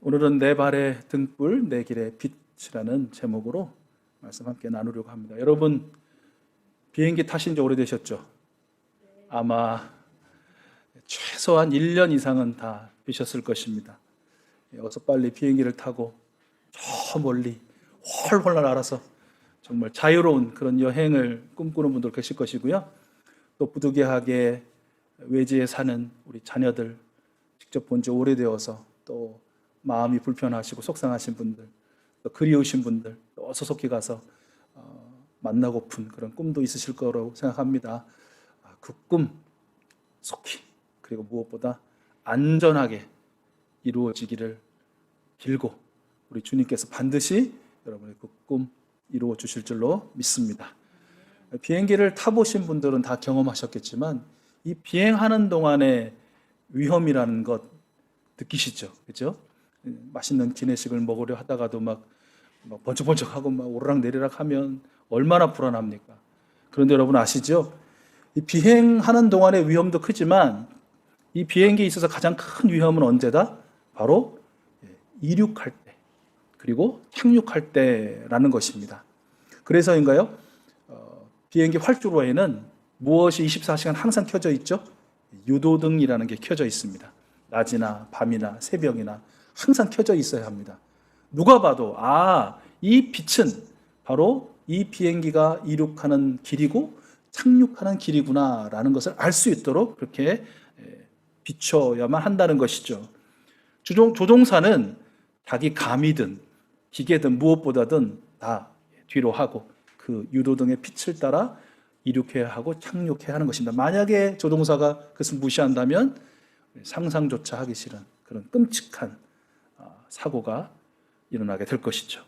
오늘은 내 발의 등불, 내 길의 빛이라는 제목으로 말씀 함께 나누려고 합니다. 여러분, 비행기 타신 지 오래되셨죠? 아마 최소한 1년 이상은 다 되셨을 것입니다. 어서 빨리 비행기를 타고 저 멀리 훨훨 날아서 정말 자유로운 그런 여행을 꿈꾸는 분들 계실 것이고요. 또 부득이하게 외지에 사는 우리 자녀들 직접 본 지 오래되어서 또 마음이 불편하시고 속상하신 분들, 또 그리우신 분들, 또 어서 속히 가서 만나고픈 그런 꿈도 있으실 거라고 생각합니다. 그 꿈 속히, 그리고 무엇보다 안전하게 이루어지기를 빌고 우리 주님께서 반드시 여러분의 그 꿈 이루어 주실 줄로 믿습니다. 비행기를 타보신 분들은 다 경험하셨겠지만 이 비행하는 동안의 위험이라는 것 느끼시죠? 그렇죠? 맛있는 기내식을 먹으려 하다가도 막 번쩍번쩍하고 막 오르락내리락 하면 얼마나 불안합니까? 그런데 여러분 아시죠? 이 비행하는 동안의 위험도 크지만 이 비행기에 있어서 가장 큰 위험은 언제다? 바로 이륙할 때 그리고 착륙할 때라는 것입니다. 그래서인가요? 비행기 활주로에는 무엇이 24시간 항상 켜져 있죠? 유도등이라는 게 켜져 있습니다. 낮이나 밤이나 새벽이나 항상 켜져 있어야 합니다. 누가 봐도 이 빛은 바로 이 비행기가 이륙하는 길이고 착륙하는 길이구나 라는 것을 알 수 있도록 그렇게 비춰야만 한다는 것이죠. 조종사는 자기 감이든 기계든 무엇보다든 다 뒤로 하고 그 유도등의 빛을 따라 이륙해야 하고 착륙해야 하는 것입니다. 만약에 조종사가 그것을 무시한다면 상상조차 하기 싫은 그런 끔찍한 사고가 일어나게 될 것이죠.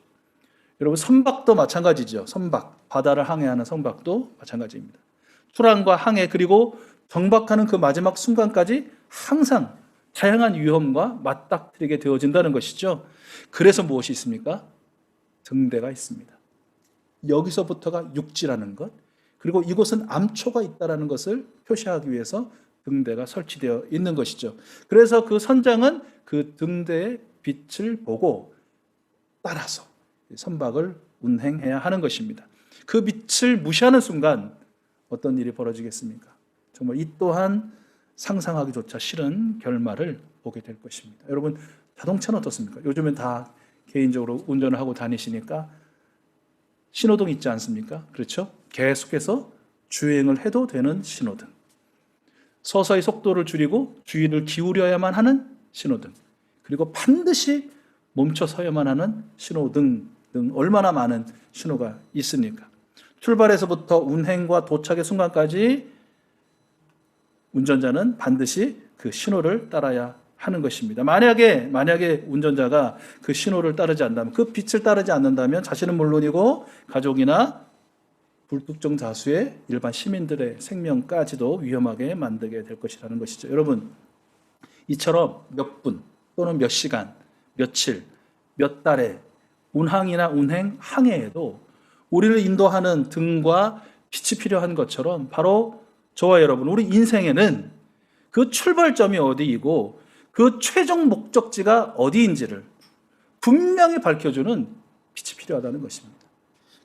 여러분, 선박도 마찬가지죠. 선박, 바다를 항해하는 선박도 마찬가지입니다. 출항과 항해 그리고 정박하는 그 마지막 순간까지 항상 다양한 위험과 맞닥뜨리게 되어진다는 것이죠. 그래서 무엇이 있습니까? 등대가 있습니다. 여기서부터가 육지라는 것, 그리고 이곳은 암초가 있다는 것을 표시하기 위해서 등대가 설치되어 있는 것이죠. 그래서 그 선장은 그 등대의 빛을 보고 따라서 선박을 운행해야 하는 것입니다. 그 빛을 무시하는 순간 어떤 일이 벌어지겠습니까? 정말 이 또한 상상하기조차 싫은 결말을 보게 될 것입니다. 여러분, 자동차는 어떻습니까? 요즘엔 다 개인적으로 운전을 하고 다니시니까 신호등 있지 않습니까? 그렇죠? 계속해서 주행을 해도 되는 신호등. 서서히 속도를 줄이고 주의를 기울여야만 하는 신호등. 그리고 반드시 멈춰 서야만 하는 신호등 등 얼마나 많은 신호가 있습니까? 출발에서부터 운행과 도착의 순간까지 운전자는 반드시 그 신호를 따라야 하는 것입니다. 만약에 운전자가 그 신호를 따르지 않는다면, 그 빛을 따르지 않는다면 자신은 물론이고 가족이나 불특정 다수의 일반 시민들의 생명까지도 위험하게 만들게 될 것이라는 것이죠. 여러분, 이처럼 몇 분 또는 몇 시간, 며칠, 몇 달의 운항이나 운행, 항해에도 우리를 인도하는 등과 빛이 필요한 것처럼 바로 저와 여러분, 우리 인생에는 그 출발점이 어디이고 그 최종 목적지가 어디인지를 분명히 밝혀주는 빛이 필요하다는 것입니다.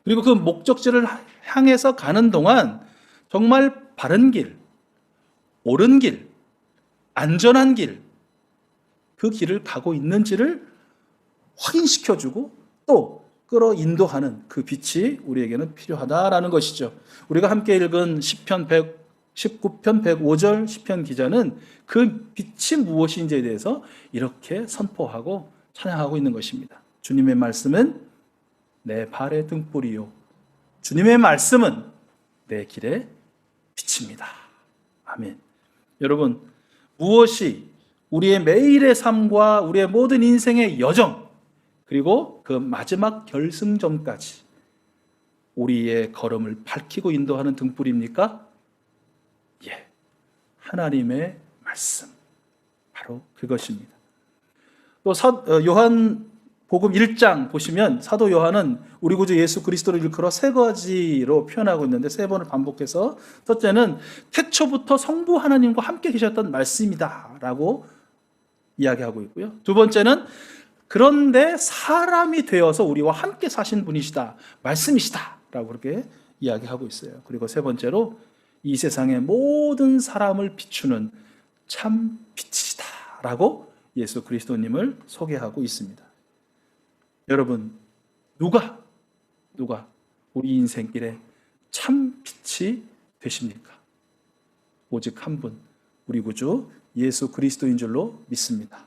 그리고 그 목적지를 향해서 가는 동안 정말 바른 길, 옳은 길, 안전한 길, 그 길을 가고 있는지를 확인시켜주고 또 끌어 인도하는 그 빛이 우리에게는 필요하다라는 것이죠. 우리가 함께 읽은 시편 19편 105절 시편 기자는 그 빛이 무엇인지에 대해서 이렇게 선포하고 찬양하고 있는 것입니다. 주님의 말씀은 내 발의 등불이요, 주님의 말씀은 내 길의 빛입니다. 아멘. 여러분, 무엇이 우리의 매일의 삶과 우리의 모든 인생의 여정, 그리고 그 마지막 결승점까지 우리의 걸음을 밝히고 인도하는 등불입니까? 예, 하나님의 말씀, 바로 그것입니다. 또 요한복음 1장 보시면 사도 요한은 우리 구주 예수 그리스도를 일컬어 세 가지로 표현하고 있는데, 세 번을 반복해서, 첫째는 태초부터 성부 하나님과 함께 계셨던 말씀이다 라고 이야기하고 있고요. 두 번째는 그런데 사람이 되어서 우리와 함께 사신 분이시다, 말씀이시다 라고 그렇게 이야기하고 있어요. 그리고 세 번째로 이 세상의 모든 사람을 비추는 참 빛이시다 라고 예수 그리스도님을 소개하고 있습니다. 여러분, 누가 우리 인생길에 참 빛이 되십니까? 오직 한 분, 우리 구주 예수 그리스도인 줄로 믿습니다.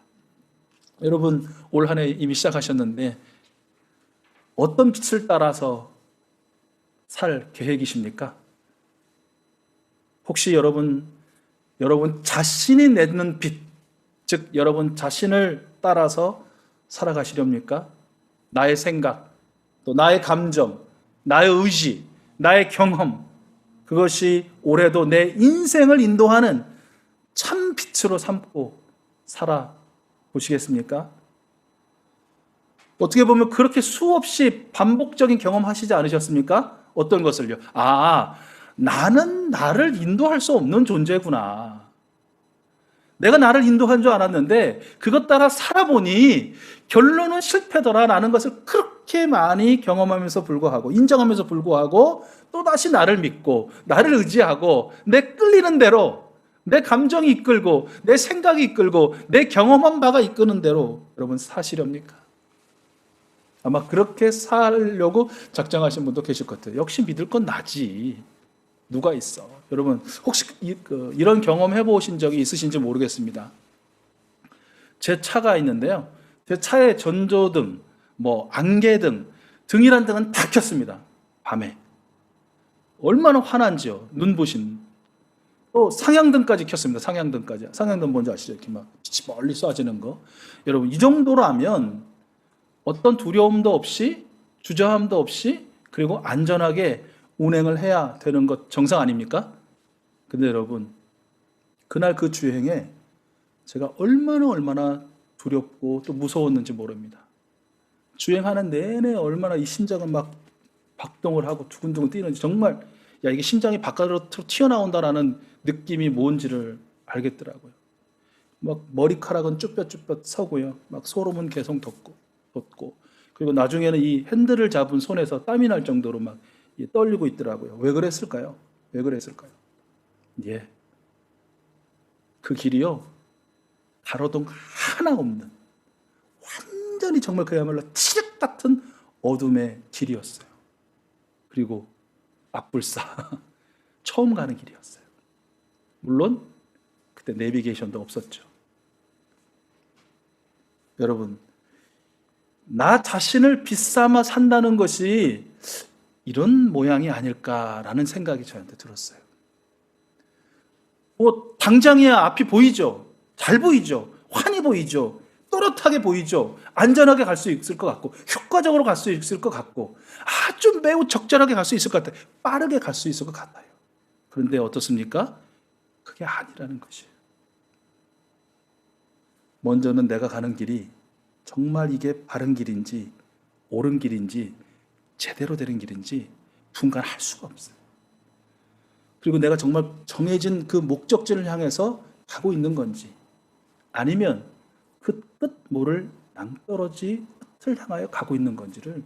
여러분, 올 한 해 이미 시작하셨는데 어떤 빛을 따라서 살 계획이십니까? 혹시 여러분 자신이 내는 빛, 즉 여러분 자신을 따라서 살아가시렵니까? 나의 생각, 또 나의 감정, 나의 의지, 나의 경험, 그것이 올해도 내 인생을 인도하는 참 빛으로 삼고 살아보시겠습니까? 어떻게 보면 그렇게 수없이 반복적인 경험하시지 않으셨습니까? 어떤 것을요? 나는 나를 인도할 수 없는 존재구나. 내가 나를 인도한 줄 알았는데 그것 따라 살아보니 결론은 실패더라라는 것을 그렇게 많이 경험하면서 불구하고, 인정하면서 불구하고 또다시 나를 믿고 나를 의지하고 내 끌리는 대로, 내 감정이 이끌고 내 생각이 이끌고 내 경험한 바가 이끄는 대로 여러분 사시렵니까? 아마 그렇게 살려고 작정하신 분도 계실 것 같아요. 역시 믿을 건 나지, 누가 있어. 여러분 혹시 이런 경험 해보신 적이 있으신지 모르겠습니다. 제 차가 있는데요, 제 차의 전조등, 안개등, 등이란 등은 다 켰습니다. 밤에 얼마나 화난지요. 눈부신. 또 상향등까지 켰습니다. 상향등 뭔지 아시죠? 이렇게 막 빛이 멀리 쏴지는 거. 여러분 이 정도라면 어떤 두려움도 없이, 주저함도 없이, 그리고 안전하게 운행을 해야 되는 것 정상 아닙니까? 근데 여러분, 그날 그 주행에 제가 얼마나 두렵고 또 무서웠는지 모릅니다. 주행하는 내내 얼마나 이 심장은 막 박동을 하고 두근두근 뛰는지, 정말 이게 심장이 바깥으로 튀어나온다라는 느낌이 뭔지를 알겠더라고요. 막 머리카락은 쭈뼛쭈뼛 서고요. 막 소름은 계속 돋고, 그리고 나중에는 이 핸들을 잡은 손에서 땀이 날 정도로 막 떨리고 있더라고요. 왜 그랬을까요? 예. 그 길이요, 가로등 하나 없는, 완전히 정말 그야말로 칠흑 같은 어둠의 길이었어요. 그리고 앞불사 처음 가는 길이었어요. 물론 그때 내비게이션도 없었죠. 여러분, 나 자신을 빛삼아 산다는 것이 이런 모양이 아닐까라는 생각이 저한테 들었어요. 당장이야 앞이 보이죠. 잘 보이죠. 환히 보이죠. 또렷하게 보이죠. 안전하게 갈 수 있을 것 같고, 효과적으로 갈 수 있을 것 같고, 좀 매우 적절하게 갈 수 있을 것 같아요. 빠르게 갈 수 있을 것 같아요. 그런데 어떻습니까? 그게 아니라는 것이에요. 먼저는 내가 가는 길이 정말 이게 바른 길인지, 옳은 길인지, 제대로 되는 길인지 분간할 수가 없어요. 그리고 내가 정말 정해진 그 목적지를 향해서 가고 있는 건지, 아니면 그 끝 모를 낭떠러지 끝을 향하여 가고 있는 건지를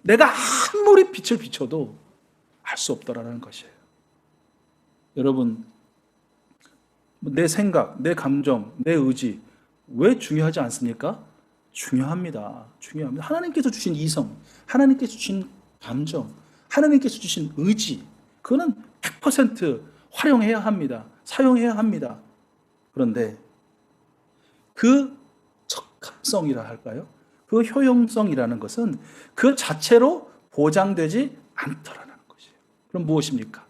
내가 아무리 빛을 비춰도 알 수 없다라는 것이에요. 여러분, 내 생각, 내 감정, 내 의지 왜 중요하지 않습니까? 중요합니다. 하나님께서 주신 이성, 하나님께서 주신 감정, 하나님께서 주신 의지, 그거는 100% 활용해야 합니다. 사용해야 합니다. 그런데 그 적합성이라 할까요? 그 효용성이라는 것은 그 자체로 보장되지 않더라는 것이에요. 그럼 무엇입니까?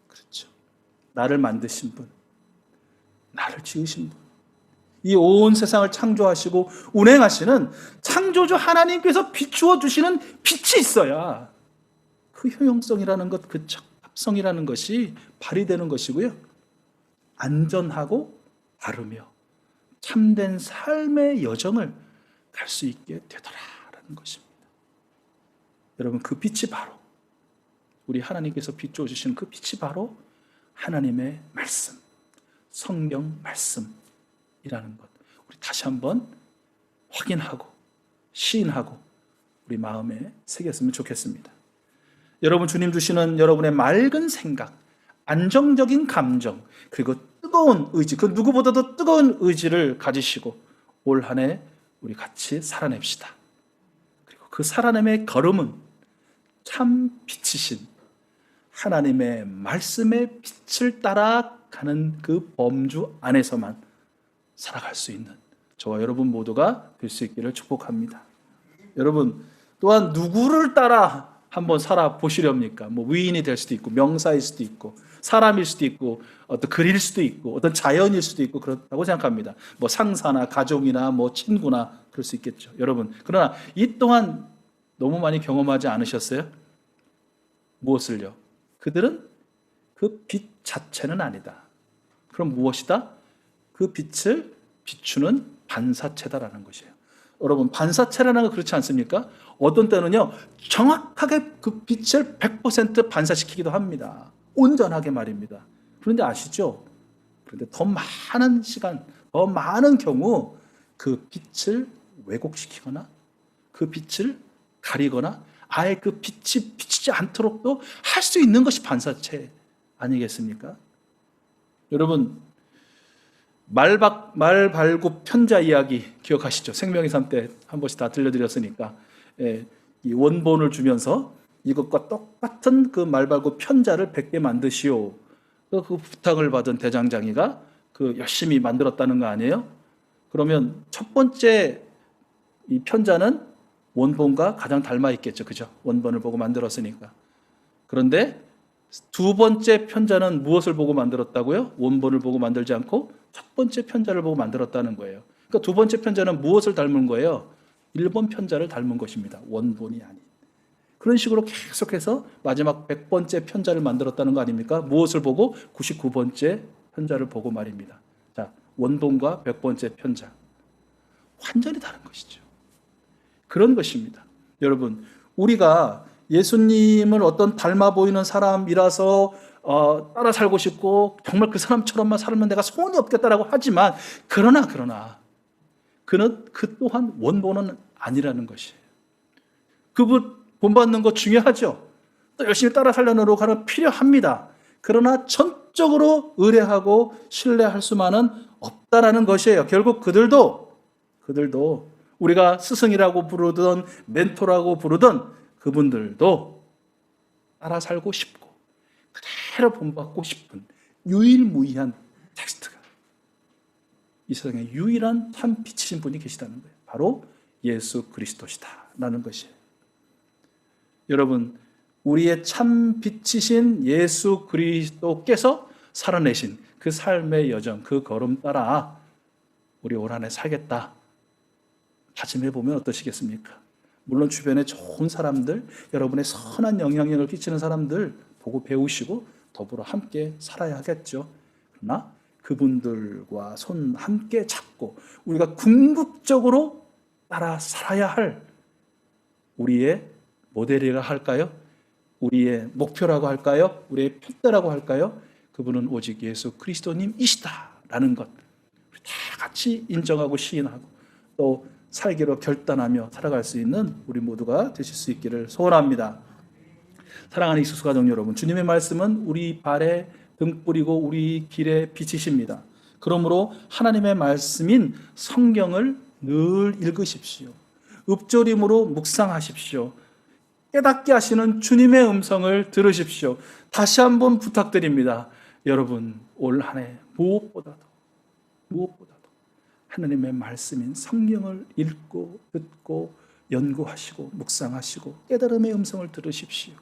그렇죠. 나를 만드신 분, 나를 지으신 분, 이 온 세상을 창조하시고 운행하시는 창조주 하나님께서 비추어 주시는 빛이 있어야 그 효용성이라는 것, 그 적합성이라는 것이 발휘되는 것이고요. 안전하고 바르며 참된 삶의 여정을 갈 수 있게 되더라라는 것입니다. 여러분, 그 빛이 바로, 우리 하나님께서 비추어 주시는 그 빛이 바로 하나님의 말씀, 성경 말씀이라는 것, 우리 다시 한번 확인하고 시인하고 우리 마음에 새겼으면 좋겠습니다. 여러분, 주님 주시는 여러분의 맑은 생각, 안정적인 감정, 그리고 뜨거운 의지, 그 누구보다도 뜨거운 의지를 가지시고 올 한 해 우리 같이 살아냅시다. 그리고 그 살아남의 걸음은 참 빛이신 하나님의 말씀의 빛을 따라가는 그 범주 안에서만 살아갈 수 있는 저와 여러분 모두가 될 수 있기를 축복합니다. 여러분, 또한 누구를 따라 한번 살아보시렵니까? 뭐 위인이 될 수도 있고 명사일 수도 있고 사람일 수도 있고 어떤 글일 수도 있고 어떤 자연일 수도 있고 그렇다고 생각합니다. 뭐 상사나 가족이나 뭐 친구나 그럴 수 있겠죠. 여러분, 그러나 이 또한 너무 많이 경험하지 않으셨어요? 무엇을요? 그들은 그 빛 자체는 아니다. 그럼 무엇이다? 그 빛을 비추는 반사체다라는 것이에요. 여러분, 반사체라는 건 그렇지 않습니까? 어떤 때는요, 정확하게 그 빛을 100% 반사시키기도 합니다. 온전하게 말입니다. 그런데 아시죠? 그런데 더 많은 시간, 더 많은 경우 그 빛을 왜곡시키거나 그 빛을 가리거나 아예 그 빛이 비치지 않도록도 할 수 있는 것이 반사체 아니겠습니까? 여러분, 말발굽 편자 이야기 기억하시죠? 생명의 삶 때 한 번씩 다 들려드렸으니까 이 원본을 주면서 이것과 똑같은 그 말발굽 편자를 100개 만드시오. 그 부탁을 받은 대장장이가 그 열심히 만들었다는 거 아니에요? 그러면 첫 번째 이 편자는 원본과 가장 닮아 있겠죠, 그죠? 원본을 보고 만들었으니까. 그런데 두 번째 편자는 무엇을 보고 만들었다고요? 원본을 보고 만들지 않고 첫 번째 편자를 보고 만들었다는 거예요. 그러니까 두 번째 편자는 무엇을 닮은 거예요? 1번 편자를 닮은 것입니다. 원본이 아닌. 그런 식으로 계속해서 마지막 100번째 편자를 만들었다는 거 아닙니까? 무엇을 보고? 99번째 편자를 보고 말입니다. 자, 원본과 100번째 편자. 완전히 다른 것이죠. 그런 것입니다. 여러분, 우리가 예수님을 어떤 닮아 보이는 사람이라서 따라 살고 싶고 정말 그 사람처럼만 살면 내가 소원이 없겠다라고 하지만 그러나 그는 그 또한 원본은 아니라는 것이에요. 그분 본받는 거 중요하죠. 또 열심히 따라 살려는 노력하는 필요합니다. 그러나 전적으로 의뢰하고 신뢰할 수만은 없다라는 것이에요. 결국 그들도 우리가 스승이라고 부르던 멘토라고 부르던 그분들도 따라 살고 싶고 그대로 본받고 싶은 유일무이한 텍스트가 이 세상에 유일한 참 빛이신 분이 계시다는 거예요. 바로 예수 그리스도시다라는 것이에요. 여러분, 우리의 참 빛이신 예수 그리스도께서 살아내신 그 삶의 여정, 그 걸음 따라 우리 올 한 해 살겠다 다짐해 보면 어떠시겠습니까? 물론 주변에 좋은 사람들, 여러분의 선한 영향력을 끼치는 사람들 보고 배우시고 더불어 함께 살아야 하겠죠. 그러나 그분들과 손 함께 잡고 우리가 궁극적으로 따라 살아야 할 우리의 모델이라 할까요? 우리의 목표라고 할까요? 우리의 표대라고 할까요? 그분은 오직 예수 그리스도님이시다라는 것 우리 다 같이 인정하고 시인하고 또 살기로 결단하며 살아갈 수 있는 우리 모두가 되실 수 있기를 소원합니다. 사랑하는 이수수 가족 여러분, 주님의 말씀은 우리 발에 등불이고 우리 길에 빛이십니다. 그러므로 하나님의 말씀인 성경을 늘 읽으십시오. 읊조림으로 묵상하십시오. 깨닫게 하시는 주님의 음성을 들으십시오. 다시 한번 부탁드립니다. 여러분, 올 한 해 무엇보다도 하나님의 말씀인 성경을 읽고 듣고 연구하시고 묵상하시고 깨달음의 음성을 들으십시오.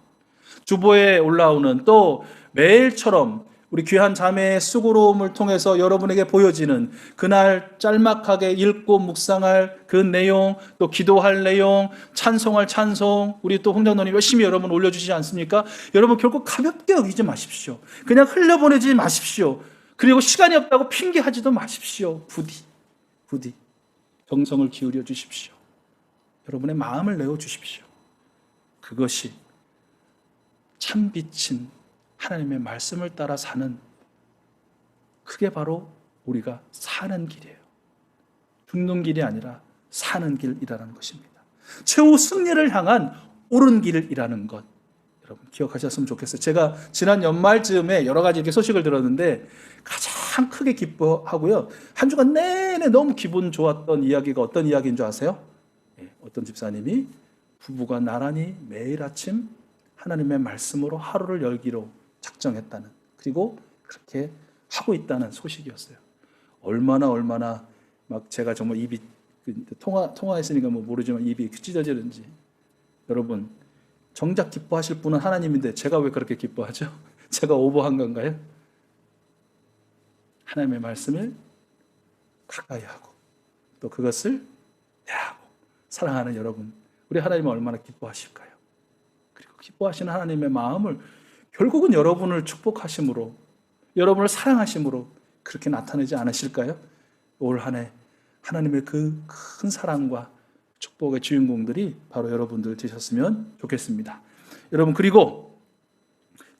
주보에 올라오는 또 매일처럼 우리 귀한 자매의 수고로움을 통해서 여러분에게 보여지는 그날 짤막하게 읽고 묵상할 그 내용, 또 기도할 내용, 찬송할 찬송, 우리 또 홍장로님 열심히 여러분 올려주시지 않습니까? 여러분 결코 가볍게 여기지 마십시오. 그냥 흘려보내지 마십시오. 그리고 시간이 없다고 핑계하지도 마십시오. 부디 정성을 기울여 주십시오. 여러분의 마음을 내어 주십시오. 그것이 참 빛인 하나님의 말씀을 따라 사는 그게 바로 우리가 사는 길이에요. 죽는 길이 아니라 사는 길이라는 것입니다. 최후 승리를 향한 옳은 길이라는 것, 여러분 기억하셨으면 좋겠어요. 제가 지난 연말쯤에 여러 가지 이렇게 소식을 들었는데 가장 크게 기뻐하고요, 한 주간 내내 너무 기분 좋았던 이야기가 어떤 이야기인 줄 아세요? 어떤 집사님이 부부가 나란히 매일 아침 하나님의 말씀으로 하루를 열기로 작정했다는, 그리고 그렇게 하고 있다는 소식이었어요. 얼마나 막 제가 정말 입이 통화했으니까 뭐 모르지만 입이 찢어지는지. 여러분, 정작 기뻐하실 분은 하나님인데 제가 왜 그렇게 기뻐하죠? 제가 오버한 건가요? 하나님의 말씀을 가까이 하고 또 그것을 대하고 사랑하는 여러분, 우리 하나님은 얼마나 기뻐하실까요? 그리고 기뻐하시는 하나님의 마음을 결국은 여러분을 축복하심으로, 여러분을 사랑하심으로 그렇게 나타내지 않으실까요? 올 한 해 하나님의 그 큰 사랑과 축복의 주인공들이 바로 여러분들 되셨으면 좋겠습니다. 여러분, 그리고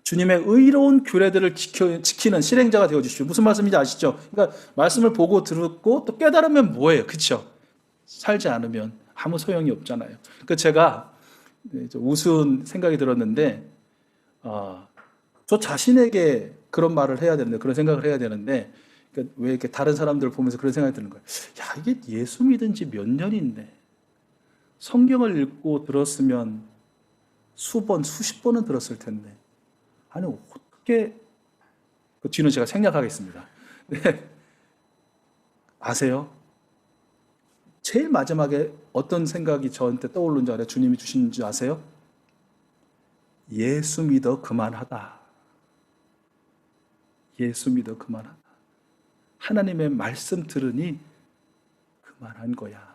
주님의 의로운 규례들을 지키는 실행자가 되어주십시오. 무슨 말씀인지 아시죠? 그러니까 말씀을 보고 듣고 또 깨달으면 뭐예요? 그렇죠? 살지 않으면 아무 소용이 없잖아요. 그러니까 제가 우스운 생각이 들었는데, 저 자신에게 그런 말을 해야 되는데, 그런 생각을 해야 되는데, 그러니까 왜 이렇게 다른 사람들을 보면서 그런 생각이 드는 거예요. 야, 이게 예수 믿은 지 몇 년인데 성경을 읽고 들었으면 수번, 수십 번은 들었을 텐데, 아니 어떻게, 그 뒤는 제가 생략하겠습니다. 네. 아세요? 제일 마지막에 어떤 생각이 저한테 떠오른 줄 알아요? 주님이 주신 줄 아세요? 예수 믿어 그만하다. 예수 믿어 그만하다. 하나님의 말씀 들으니 그만한 거야.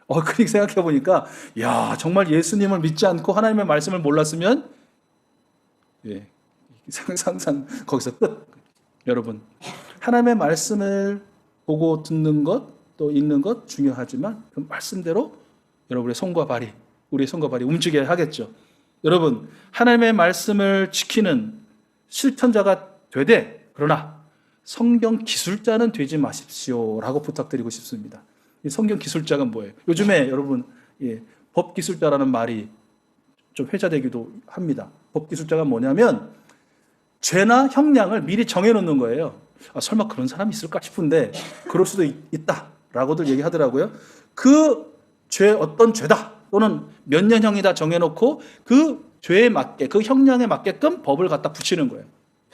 그렇게 생각해 보니까, 야, 정말 예수님을 믿지 않고 하나님의 말씀을 몰랐으면, 상상 거기서 끝. 여러분, 하나님의 말씀을 보고 듣는 것, 또 읽는 것 중요하지만 그 말씀대로 여러분의 손과 발이, 우리의 손과 발이 움직여야 하겠죠. 여러분, 하나님의 말씀을 지키는 실천자가 되되, 그러나 성경 기술자는 되지 마십시오라고 부탁드리고 싶습니다. 이 성경 기술자가 뭐예요? 요즘에 여러분, 법 기술자라는 말이 좀 회자되기도 합니다. 법 기술자가 뭐냐면 죄나 형량을 미리 정해놓는 거예요. 설마 그런 사람이 있을까 싶은데 그럴 수도 있다라고들 얘기하더라고요. 그 죄, 어떤 죄다 또는 몇 년형이다 정해놓고 그 죄에 맞게, 그 형량에 맞게끔 법을 갖다 붙이는 거예요.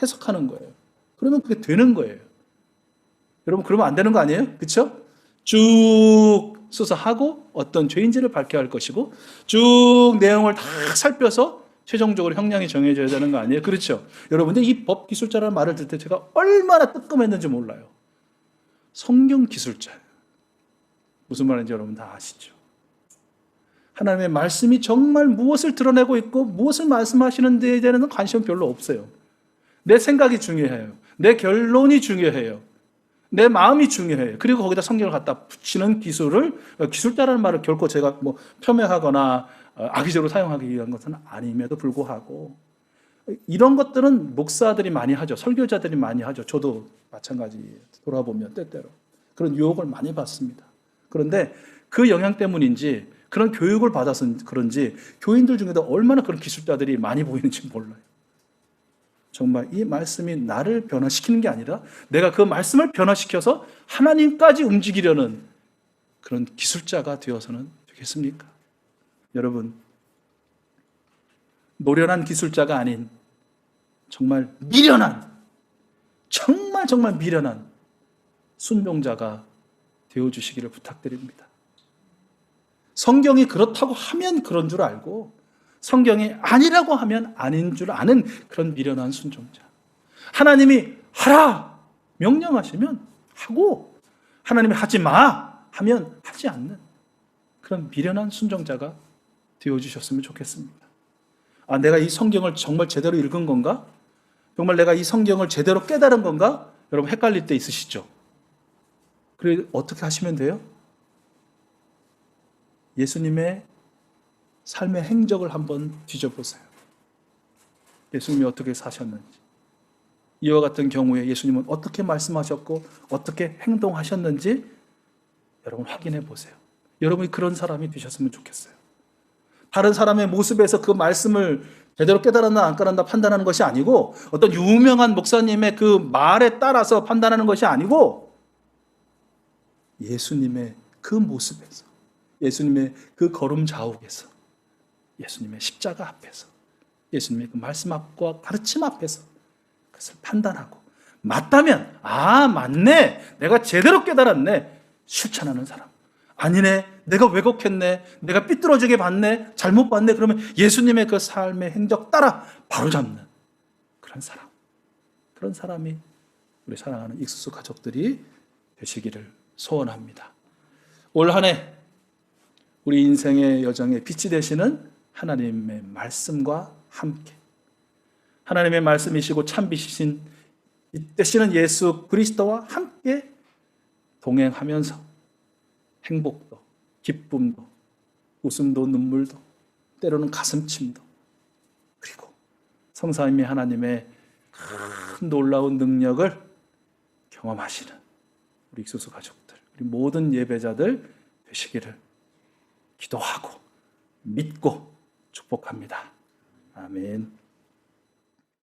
해석하는 거예요. 그러면 그게 되는 거예요. 여러분, 그러면 안 되는 거 아니에요? 그렇죠? 쭉 수사하고 어떤 죄인지를 밝혀야 할 것이고 쭉 내용을 다 살펴서 최종적으로 형량이 정해져야 되는 거 아니에요? 그렇죠? 여러분들, 이 법 기술자라는 말을 들을 때 제가 얼마나 뜨끔했는지 몰라요. 성경 기술자예요. 무슨 말인지 여러분 다 아시죠? 하나님의 말씀이 정말 무엇을 드러내고 있고 무엇을 말씀하시는 데에 대한 관심은 별로 없어요. 내 생각이 중요해요. 내 결론이 중요해요. 내 마음이 중요해요. 그리고 거기다 성경을 갖다 붙이는 기술을, 기술자라는 말을 결코 제가 뭐 폄훼하거나 악의적으로 사용하기 위한 것은 아님에도 불구하고 이런 것들은 목사들이 많이 하죠. 설교자들이 많이 하죠. 저도 마찬가지, 돌아보면 때때로 그런 유혹을 많이 받습니다. 그런데 그 영향 때문인지 그런 교육을 받아서 그런지 교인들 중에도 얼마나 그런 기술자들이 많이 보이는지 몰라요. 정말 이 말씀이 나를 변화시키는 게 아니라 내가 그 말씀을 변화시켜서 하나님까지 움직이려는 그런 기술자가 되어서는 되겠습니까? 여러분, 노련한 기술자가 아닌 정말 미련한, 정말 미련한 순종자가 되어주시기를 부탁드립니다. 성경이 그렇다고 하면 그런 줄 알고 성경이 아니라고 하면 아닌 줄 아는 그런 미련한 순종자. 하나님이 하라 명령하시면 하고, 하나님이 하지 마 하면 하지 않는 그런 미련한 순종자가 되어주셨으면 좋겠습니다. 내가 이 성경을 정말 제대로 읽은 건가? 정말 내가 이 성경을 제대로 깨달은 건가? 여러분, 헷갈릴 때 있으시죠? 그래, 어떻게 하시면 돼요? 예수님의 삶의 행적을 한번 뒤져보세요. 예수님이 어떻게 사셨는지, 이와 같은 경우에 예수님은 어떻게 말씀하셨고 어떻게 행동하셨는지 여러분 확인해 보세요. 여러분이 그런 사람이 되셨으면 좋겠어요. 다른 사람의 모습에서 그 말씀을 제대로 깨달았나 안 깨달았나 판단하는 것이 아니고, 어떤 유명한 목사님의 그 말에 따라서 판단하는 것이 아니고, 예수님의 그 모습에서, 예수님의 그 걸음 자욱에서, 예수님의 십자가 앞에서, 예수님의 그 말씀 앞과 가르침 앞에서 그것을 판단하고, 맞다면 아 맞네, 내가 제대로 깨달았네, 실천하는 사람. 아니네, 내가 왜곡했네, 내가 삐뚤어지게 봤네, 잘못 봤네, 그러면 예수님의 그 삶의 행적 따라 바로잡는 그런 사람, 그런 사람이 우리 사랑하는 익수수 가족들이 되시기를 소원합니다. 올 한 해 우리 인생의 여정에 빛이 되시는 하나님의 말씀과 함께, 하나님의 말씀이시고 참빛이신 되시는 예수 그리스도와 함께 동행하면서 행복도, 기쁨도, 웃음도, 눈물도, 때로는 가슴침도, 그리고 성삼위 하나님의 큰 놀라운 능력을 경험하시는 우리 익수수 가족들, 우리 모든 예배자들 되시기를 기도하고 믿고 축복합니다. 아멘.